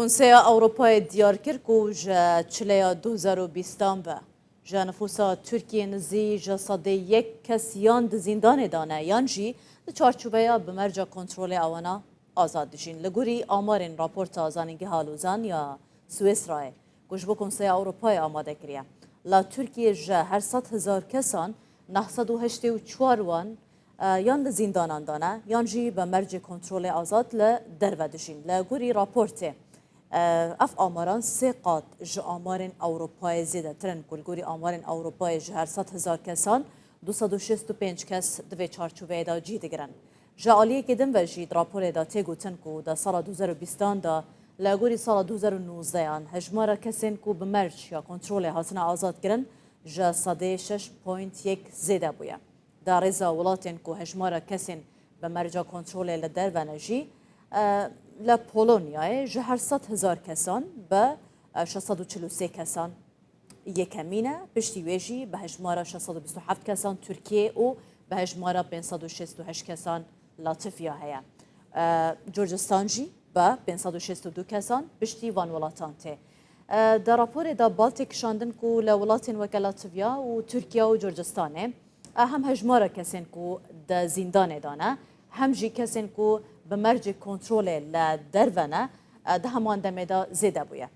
کنسیا اروپای دیار کرد که جا چلیا 2020 به جا نفوسا ترکیه نزی جا صده یک کس یان زندان دانه یان جی ده چارچوبه بمرجا کنترول آوانا آزاد دشین لگوری آمارین راپورت آزانینگی حالوزان یا سوئیس رای گوشبو کنسیا اروپای آماده کریه لا ترکیه جا هر 100,000 کسان 984 وان یان زندانان دانه یان جی بمرج کنترول آزاد لدرو دشین لگوری راپورته اف آماران سه قات ج آمارن اروپای زیده ترن کلگوری آمارن اروپای ج هر 100,000 کسان 265 کس دوی چارچوبه دا جی دگرن جالیه کدن و جید راپور دا تگوتن کو دا سال 2020 دا لگوری سال 2019 آن هجمارا کسین کو بمرج یا کنترول هاتنا آزاد گرن جا صده 6.1 زیده بویا دا رزا ولاتین کو هجمارا کسین بمرجا کنترول لدر و نجی لپولونیای جه هر 100,000 کسان به 643 کسان یکمینه پشتی ویجی به هجمارا 627 کسان ترکیه و به هجمارا 568 کسان لاتفیا هیا جورجستان جی به 562 کسان پشتی وان ولاتان ته در راپور دا بالتیک شاندن کو لولاتین وک لاتویا و ترکیه و جورجستانه هم هجمارا کسین کو د زندان دانه هم جی کسین کو بمرج کنترل لدرونه ده همان دمه دا زیده بویه